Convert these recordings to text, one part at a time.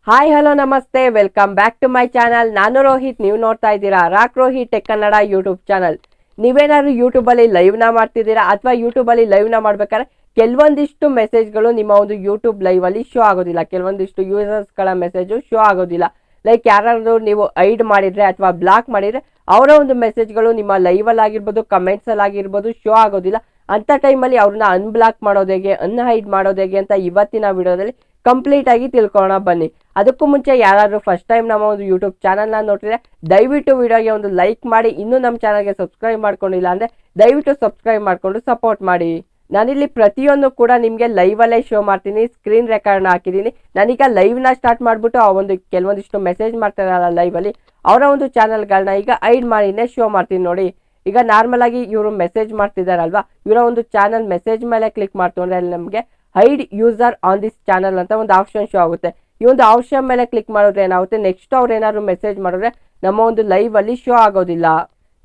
Hi hello ನಮಸ್ತೆ welcome back to my channel. ನಾನು ರೋಹಿತ್, ನೀವು ನೋಡ್ತಾ ಇದ್ದೀರಾ rock Rohit tech Kannada YouTube channel. ನೀವೇನಾದ್ರು ಯೂಟ್ಯೂಬಲ್ಲಿ ಲೈವ್ನ ಮಾಡ್ತಿದ್ದೀರಾ ಅಥವಾ ಯೂಟ್ಯೂಬಲ್ಲಿ ಲೈವ್ನ ಮಾಡ್ಬೇಕಾದ್ರೆ ಕೆಲವೊಂದಿಷ್ಟು ಮೆಸೇಜ್ಗಳು ನಿಮ್ಮ ಒಂದು ಯೂಟ್ಯೂಬ್ ಲೈವಲ್ಲಿ ಶೋ ಆಗೋದಿಲ್ಲ. ಕೆಲವೊಂದಿಷ್ಟು ಯೂಸರ್ಸ್ಗಳ ಮೆಸೇಜು ಶೋ ಆಗೋದಿಲ್ಲ. ಲೈಕ್ ಯಾರಾದರೂ ನೀವು ಐಡ್ ಮಾಡಿದರೆ ಅಥವಾ ಬ್ಲಾಕ್ ಮಾಡಿದರೆ ಅವರ ಒಂದು ಮೆಸೇಜ್ಗಳು ನಿಮ್ಮ ಲೈವಲ್ಲಿ ಆಗಿರ್ಬೋದು, ಕಮೆಂಟ್ಸಲ್ಲಿ ಆಗಿರ್ಬೋದು ಶೋ ಆಗೋದಿಲ್ಲ. ಅಂಥ ಟೈಮಲ್ಲಿ ಅವ್ರನ್ನ ಅನ್ಬ್ಲಾಕ್ ಮಾಡೋದು ಹೇಗೆ, ಅನ್ಹೈಡ್ ಮಾಡೋದು ಹೇಗೆ ಅಂತ ಇವತ್ತಿನ ವಿಡಿಯೋದಲ್ಲಿ ಕಂಪ್ಲೀಟ್ ಆಗಿ ತಿಳ್ಕೊಳ್ಳೋಣ ಬನ್ನಿ. ಅದಕ್ಕೂ ಮುಂಚೆ ಯಾರಾದರೂ ಫಸ್ಟ್ ಟೈಮ್ ನಮ್ಮ ಒಂದು ಯೂಟ್ಯೂಬ್ ಚಾನಲ್ನ ನೋಡ್ತಿದ್ರೆ ದಯವಿಟ್ಟು ವಿಡಿಯೋಗೆ ಒಂದು ಲೈಕ್ ಮಾಡಿ. ಇನ್ನೂ ನಮ್ಮ ಚಾನಲ್ಗೆ ಸಬ್ಸ್ಕ್ರೈಬ್ ಮಾಡ್ಕೊಂಡಿಲ್ಲ ಅಂದರೆ ದಯವಿಟ್ಟು ಸಬ್ಸ್ಕ್ರೈಬ್ ಮಾಡಿಕೊಂಡು ಸಪೋರ್ಟ್ ಮಾಡಿ. ನಾನಿಲ್ಲಿ ಪ್ರತಿಯೊಂದು ಕೂಡ ನಿಮಗೆ ಲೈವಲ್ಲೇ ಶೋ ಮಾಡ್ತೀನಿ, ಸ್ಕ್ರೀನ್ ರೆಕಾರ್ಡ್ನ ಹಾಕಿದ್ದೀನಿ. ನಾನೀಗ ಲೈವ್ನ ಸ್ಟಾರ್ಟ್ ಮಾಡಿಬಿಟ್ಟು ಆ ಒಂದು ಕೆಲವೊಂದಿಷ್ಟು ಮೆಸೇಜ್ ಮಾಡ್ತಾರಲ್ಲ ಲೈವಲ್ಲಿ ಅವರ ಒಂದು ಚಾನಲ್ಗಳನ್ನ ಈಗ ಐಡ್ ಮಾಡಿನೇ ಶೋ ಮಾಡ್ತೀನಿ ನೋಡಿ. ಈಗ ನಾರ್ಮಲ್ ಆಗಿ ಇವರು ಮೆಸೇಜ್ ಮಾಡ್ತಿದ್ದಾರಲ್ವಾ, ಇವರ ಒಂದು ಚಾನಲ್ ಮೆಸೇಜ್ ಮೇಲೆ ಕ್ಲಿಕ್ ಮಾಡ್ತು ಅಂದರೆ ಅಲ್ಲಿ ನಮಗೆ hide user on this channel ಅಂತ ಒಂದು ಆಪ್ಷನ್ ಶೋ ಆಗುತ್ತೆ. ಈ ಒಂದು ಆಪ್ಷನ್ ಮೇಲೆ ಕ್ಲಿಕ್ ಮಾಡಿದ್ರೆ ಏನಾಗುತ್ತೆ, ನೆಕ್ಸ್ಟ್ ಅವ್ರು ಏನಾದ್ರು ಮೆಸೇಜ್ ಮಾಡಿದ್ರೆ ನಮ್ಮ ಒಂದು ಲೈವ್ ಅಲ್ಲಿ ಶೋ ಆಗೋದಿಲ್ಲ.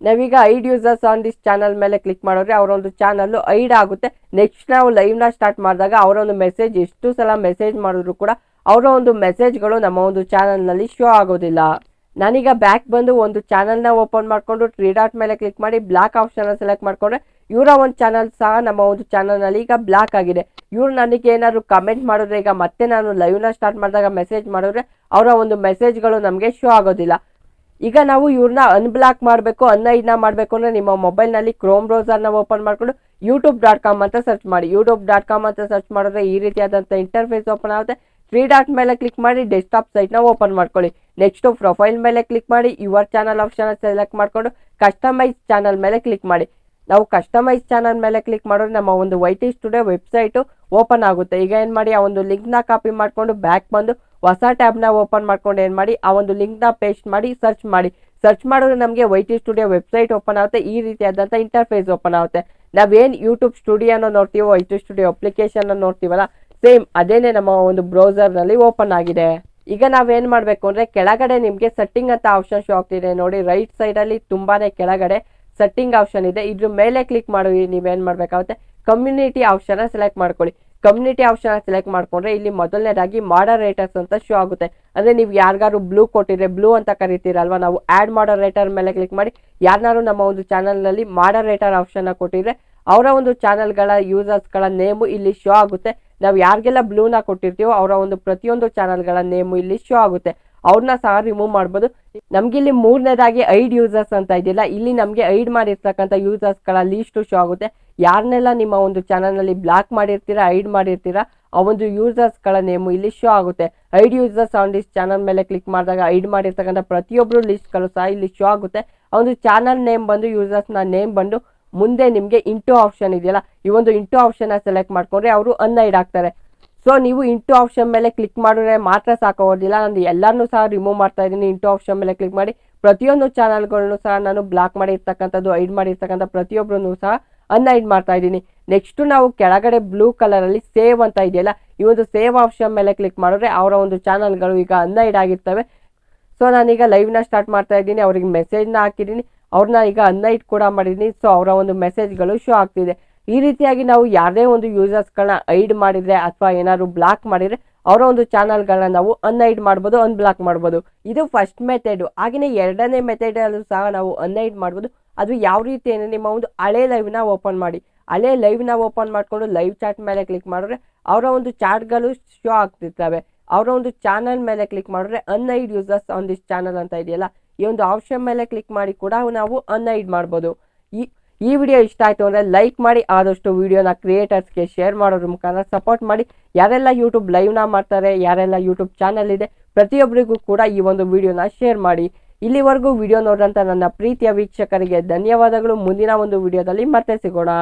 ನಾವೀಗ ಐಡ್ ಯೂಸರ್ಸ್ ಆನ್ ದಿಸ್ ಚಾನಲ್ ಮೇಲೆ ಕ್ಲಿಕ್ ಮಾಡಿದ್ರೆ ಅವರ ಒಂದು ಚಾನಲ್ ಐಡ್ ಆಗುತ್ತೆ. ನೆಕ್ಸ್ಟ್ ನಾವು ಲೈವ್ನ ಸ್ಟಾರ್ಟ್ ಮಾಡಿದಾಗ ಅವರ ಒಂದು ಮೆಸೇಜ್ ಎಷ್ಟು ಸಲ ಮೆಸೇಜ್ ಮಾಡಿದ್ರು ಕೂಡ ಅವರ ಒಂದು ಮೆಸೇಜ್ಗಳು ನಮ್ಮ ಒಂದು ಚಾನಲ್ನಲ್ಲಿ ಶೋ ಆಗೋದಿಲ್ಲ. ನಾನೀಗ ಬ್ಯಾಕ್ ಬಂದು ಒಂದು ಚಾನಲ್ನ ಓಪನ್ ಮಾಡಿಕೊಂಡು ತ್ರೀ ಡಾಟ್ ಮೇಲೆ ಕ್ಲಿಕ್ ಮಾಡಿ ಬ್ಲಾಕ್ ಆಪ್ಷನ್ ಸೆಲೆಕ್ಟ್ ಮಾಡಿಕೊಂಡ್ರೆ ಇವರ ಒಂದು ಚಾನಲ್ ಸಹ ನಮ್ಮ ಒಂದು ಚಾನಲ್ನಲ್ಲಿ ಈಗ ಬ್ಲಾಕ್ ಆಗಿದೆ. ಇವ್ರು ನನಗೆ ಏನಾದ್ರು ಕಮೆಂಟ್ ಮಾಡಿದ್ರೆ ಈಗ ಮತ್ತೆ ನಾನು ಲೈವ್ನ ಸ್ಟಾರ್ಟ್ ಮಾಡಿದಾಗ ಮೆಸೇಜ್ ಮಾಡಿದ್ರೆ ಅವರ ಒಂದು ಮೆಸೇಜ್ಗಳು ನಮಗೆ ಶೋ ಆಗೋದಿಲ್ಲ. ಈಗ ನಾವು ಇವ್ರನ್ನ ಅನ್ಬ್ಲಾಕ್ ಮಾಡಬೇಕು, ಅನ್ಹೈಡ್ನ ಮಾಡಬೇಕು ಅಂದರೆ ನಿಮ್ಮ ಮೊಬೈಲ್ನಲ್ಲಿ ಕ್ರೋಮ್ ಬ್ರೌಸರ್ನ ಓಪನ್ ಮಾಡಿಕೊಂಡು youtube.com ಅಂತ ಸರ್ಚ್ ಮಾಡಿ. youtube.com ಅಂತ ಸರ್ಚ್ ಮಾಡಿದ್ರೆ ಈ ರೀತಿಯಾದಂಥ ಇಂಟರ್ಫೇಸ್ ಓಪನ್ ಆಗುತ್ತೆ. ತ್ರೀ ಡಾಟ್ ಮೇಲೆ ಕ್ಲಿಕ್ ಮಾಡಿ ಡೆಸ್ಕ್ಟಾಪ್ ಸೈಟ್ನ ಓಪನ್ ಮಾಡ್ಕೊಳ್ಳಿ. ನೆಕ್ಸ್ಟ್ ಪ್ರೊಫೈಲ್ ಮೇಲೆ ಕ್ಲಿಕ್ ಮಾಡಿ ಯುವರ್ ಚಾನಲ್ ಆಪ್ಷನ್ ಸೆಲೆಕ್ಟ್ ಮಾಡಿಕೊಂಡು ಕಸ್ಟಮೈಸ್ ಚಾನಲ್ ಮೇಲೆ ಕ್ಲಿಕ್ ಮಾಡಿ. ನಾವು ಕಸ್ಟಮೈಸ್ ಚಾನಲ್ ಮೇಲೆ ಕ್ಲಿಕ್ ಮಾಡಿದ್ರೆ ನಮ್ಮ ಒಂದು ವೈಟಿ ಸ್ಟುಡಿಯೋ ವೆಬ್ಸೈಟು ಓಪನ್ ಆಗುತ್ತೆ. ಈಗ ಏನು ಮಾಡಿ, ಆ ಒಂದು ಲಿಂಕ್ನ ಕಾಪಿ ಮಾಡಿಕೊಂಡು ಬ್ಯಾಕ್ ಬಂದು ಹೊಸ ಟ್ಯಾಬ್ನ ಓಪನ್ ಮಾಡ್ಕೊಂಡು ಏನು ಮಾಡಿ, ಆ ಒಂದು ಲಿಂಕ್ನ ಪೇಸ್ಟ್ ಮಾಡಿ ಸರ್ಚ್ ಮಾಡಿ. ಸರ್ಚ್ ಮಾಡಿದ್ರೆ ನಮಗೆ ವೈಟಿ ಸ್ಟುಡಿಯೋ ವೆಬ್ಸೈಟ್ ಓಪನ್ ಆಗುತ್ತೆ. ಈ ರೀತಿಯಾದಂಥ ಇಂಟರ್ಫೇಸ್ ಓಪನ್ ಆಗುತ್ತೆ. ನಾವೇನು ಯೂಟ್ಯೂಬ್ ಸ್ಟುಡಿಯೋನ ನೋಡ್ತೀವೋ, ವೈಟಿ ಸ್ಟುಡಿಯೋ ಅಪ್ಲಿಕೇಶನ್ ನೋಡ್ತೀವಲ್ಲ, ಸೇಮ್ ಅದೇನೇ ನಮ್ಮ ಒಂದು ಬ್ರೌಸರ್ನಲ್ಲಿ ಓಪನ್ ಆಗಿದೆ. ಈಗ ನಾವೇನು ಮಾಡಬೇಕು ಅಂದರೆ ಕೆಳಗಡೆ ನಿಮಗೆ ಸೆಟ್ಟಿಂಗ್ ಅಂತ ಆಪ್ಷನ್ ಶೋ ಆಗ್ತಿದೆ ನೋಡಿ. ರೈಟ್ ಸೈಡಲ್ಲಿ ತುಂಬಾ ಕೆಳಗಡೆ ಸೆಟ್ಟಿಂಗ್ ಆಪ್ಷನ್ ಇದೆ. ಇದ್ರ ಮೇಲೆ ಕ್ಲಿಕ್ ಮಾಡಿ ನೀವೇನು ಮಾಡಬೇಕಾಗುತ್ತೆ, ಕಮ್ಯುನಿಟಿ ಆಪ್ಷನ್ನ ಸೆಲೆಕ್ಟ್ ಮಾಡ್ಕೊಳ್ಳಿ. ಕಮ್ಯುನಿಟಿ ಆಪ್ಷನ್ ಸೆಲೆಕ್ಟ್ ಮಾಡ್ಕೊಂಡ್ರೆ ಇಲ್ಲಿ ಮೊದಲನೇದಾಗಿ ಮಾಡರೇಟರ್ಸ್ ಅಂತ ಶೋ ಆಗುತ್ತೆ. ಅಂದರೆ ನೀವು ಯಾರಿಗಾರು ಬ್ಲೂ ಕೊಟ್ಟಿದ್ರೆ, ಬ್ಲೂ ಅಂತ ಕರಿತೀರಲ್ವ, ನಾವು ಆ್ಯಡ್ ಮಾಡರೇಟರ್ ಮೇಲೆ ಕ್ಲಿಕ್ ಮಾಡಿ ಯಾರನ್ನಾರು ನಮ್ಮ ಒಂದು ಚಾನಲ್ನಲ್ಲಿ ಮಾಡರೇಟರ್ ಆಪ್ಷನ್ನ ಕೊಟ್ಟಿದ್ರೆ ಅವರ ಒಂದು ಚಾನಲ್ಗಳ ಯೂಸರ್ಸ್ಗಳ ನೇಮು ಇಲ್ಲಿ ಶೋ ಆಗುತ್ತೆ. ನಾವು ಯಾರಿಗೆಲ್ಲ ಬ್ಲೂನ ಕೊಟ್ಟಿರ್ತೀವೋ ಅವರ ಒಂದು ಪ್ರತಿಯೊಂದು ಚಾನಲ್ಗಳ ನೇಮು ಇಲ್ಲಿ ಶೋ ಆಗುತ್ತೆ. ಅವ್ರನ್ನ ಸಹ ರಿಮೂವ್ ಮಾಡ್ಬೋದು. ನಮಗಿಲ್ಲಿ ಮೂರನೇದಾಗಿ ಐಡ್ ಯೂಸರ್ಸ್ ಅಂತ ಇದೆಯಲ್ಲ, ಇಲ್ಲಿ ನಮಗೆ ಐಡ್ ಮಾಡಿರ್ತಕ್ಕಂಥ ಯೂಸರ್ಸ್ಗಳ ಲೀಸ್ಟು ಶೋ ಆಗುತ್ತೆ. ಯಾರನ್ನೆಲ್ಲ ನಿಮ್ಮ ಒಂದು ಚಾನಲ್ನಲ್ಲಿ ಬ್ಲಾಕ್ ಮಾಡಿರ್ತೀರಾ, ಐಡ್ ಮಾಡಿರ್ತೀರಾ, ಆ ಒಂದು ಯೂಸರ್ಸ್ಗಳ ನೇಮು ಇಲ್ಲಿ ಶೋ ಆಗುತ್ತೆ. ಐಡ್ ಯೂಸರ್ಸ್ ಆನ್ ದಿಸ್ ಚಾನಲ್ ಮೇಲೆ ಕ್ಲಿಕ್ ಮಾಡಿದಾಗ ಐಡ್ ಮಾಡಿರ್ತಕ್ಕಂಥ ಪ್ರತಿಯೊಬ್ಬರು ಲಿಸ್ಟ್ಗಳು ಸಹ ಇಲ್ಲಿ ಶೋ ಆಗುತ್ತೆ. ಆ ಒಂದು ಚಾನಲ್ ನೇಮ್ ಬಂದು, ಯೂಸರ್ಸ್ನ ನೇಮ್ ಬಂದು ಮುಂದೆ ನಿಮಗೆ ಇಂಟು ಆಪ್ಷನ್ ಇದೆಯಲ್ಲ, ಈ ಒಂದು ಇಂಟು ಆಪ್ಷನ್ನ ಸೆಲೆಕ್ಟ್ ಮಾಡ್ಕೊಂಡ್ರೆ ಅವರು ಅನ್ಐಡ್ ಆಗ್ತಾರೆ. ಸೊ ನೀವು ಇಂಟು ಆಪ್ಷನ್ ಮೇಲೆ ಕ್ಲಿಕ್ ಮಾಡಿದ್ರೆ ಮಾತ್ರ ಸಾಕಾಗೋದಿಲ್ಲ, ನಾನು ಎಲ್ಲರನ್ನೂ ಸಹ ರಿಮೂವ್ ಮಾಡ್ತಾ ಇದ್ದೀನಿ. ಇಂಟು ಆಪ್ಷನ್ ಮೇಲೆ ಕ್ಲಿಕ್ ಮಾಡಿ ಪ್ರತಿಯೊಂದು ಚಾನಲ್ಗಳನ್ನು ಸಹ ನಾನು ಬ್ಲಾಕ್ ಮಾಡಿರ್ತಕ್ಕಂಥದ್ದು, ಐಡ್ ಮಾಡಿರ್ತಕ್ಕಂಥ ಪ್ರತಿಯೊಬ್ಬರನ್ನು ಸಹ ಅನ್ಐಡ್ ಮಾಡ್ತಾ ಇದ್ದೀನಿ. ನೆಕ್ಸ್ಟು ನಾವು ಕೆಳಗಡೆ ಬ್ಲೂ ಕಲರಲ್ಲಿ ಸೇವ್ ಅಂತ ಇದೆಯಲ್ಲ, ಈ ಒಂದು ಸೇವ್ ಆಪ್ಷನ್ ಮೇಲೆ ಕ್ಲಿಕ್ ಮಾಡಿದ್ರೆ ಅವರ ಒಂದು ಚಾನಲ್ಗಳು ಈಗ ಅನ್ಐಡ್ ಆಗಿರ್ತವೆ. ಸೊ ನಾನೀಗ ಲೈವ್ನ ಸ್ಟಾರ್ಟ್ ಮಾಡ್ತಾ ಇದ್ದೀನಿ, ಅವ್ರಿಗೆ ಮೆಸೇಜ್ನ ಹಾಕಿದ್ದೀನಿ, ಅವ್ರನ್ನ ಈಗ ಅನ್ಐಡ್ ಕೂಡ ಮಾಡಿದ್ದೀನಿ. ಸೊ ಅವರ ಒಂದು ಮೆಸೇಜ್ಗಳು ಶೋ ಆಗ್ತಿದೆ. ಈ ರೀತಿಯಾಗಿ ನಾವು ಯಾವುದೇ ಒಂದು ಯೂಸರ್ಸ್ಗಳನ್ನ ಐಡ್ ಮಾಡಿದರೆ ಅಥವಾ ಏನಾದ್ರು ಬ್ಲಾಕ್ ಮಾಡಿದರೆ ಅವರ ಒಂದು ಚಾನಲ್ಗಳನ್ನ ನಾವು ಅನ್ಐಡ್ ಮಾಡ್ಬೋದು, ಅನ್ಬ್ಲಾಕ್ ಮಾಡ್ಬೋದು. ಇದು ಫಸ್ಟ್ ಮೆಥಡು. ಹಾಗೆಯೇ ಎರಡನೇ ಮೆಥಡಲ್ಲೂ ಸಹ ನಾವು ಅನ್ಐಡ್ ಮಾಡ್ಬೋದು. ಅದು ಯಾವ ರೀತಿ ಅಂದರೆ, ನಿಮ್ಮ ಒಂದು ಹಳೆ ಲೈವ್ನ ಓಪನ್ ಮಾಡಿ, ಹಳೆ ಲೈವ್ನ ಓಪನ್ ಮಾಡಿಕೊಂಡು ಲೈವ್ ಚಾಟ್ ಮೇಲೆ ಕ್ಲಿಕ್ ಮಾಡಿದ್ರೆ ಅವರ ಒಂದು ಚಾಟ್ಗಳು ಶೋ ಆಗ್ತಿರ್ತವೆ. ಅವರ ಒಂದು ಚಾನಲ್ ಮೇಲೆ ಕ್ಲಿಕ್ ಮಾಡಿದ್ರೆ ಅನ್ಐಡ್ ಯೂಸರ್ಸ್ ಆನ್ ದಿಸ್ ಚಾನಲ್ ಅಂತ ಇದೆಯಲ್ಲ, ಈ ಒಂದು ಆಪ್ಷನ್ ಮೇಲೆ ಕ್ಲಿಕ್ ಮಾಡಿ ಕೂಡ ನಾವು ಅನ್ಐಡ್ ಮಾಡ್ಬೋದು. ಈ ವಿಡಿಯೋ ಇಷ್ಟ ಆಯಿತು ಅಂದರೆ ಲೈಕ್ ಮಾಡಿ, ಆದಷ್ಟು ವಿಡಿಯೋನ ಕ್ರಿಯೇಟರ್ಸ್ಗೆ ಶೇರ್ ಮಾಡೋದ್ರ ಮುಖಾಂತರ ಸಪೋರ್ಟ್ ಮಾಡಿ. ಯಾರೆಲ್ಲ ಯೂಟ್ಯೂಬ್ ಲೈವ್ನ ಮಾಡ್ತಾರೆ, ಯಾರೆಲ್ಲ ಯೂಟ್ಯೂಬ್ ಚಾನಲ್ ಇದೆ, ಪ್ರತಿಯೊಬ್ಬರಿಗೂ ಕೂಡ ಈ ಒಂದು ವಿಡಿಯೋನ ಶೇರ್ ಮಾಡಿ. ಇಲ್ಲಿವರೆಗೂ ವಿಡಿಯೋ ನೋಡಿದಂಥ ನನ್ನ ಪ್ರೀತಿಯ ವೀಕ್ಷಕರಿಗೆ ಧನ್ಯವಾದಗಳು. ಮುಂದಿನ ಒಂದು ವಿಡಿಯೋದಲ್ಲಿ ಮತ್ತೆ ಸಿಗೋಣ.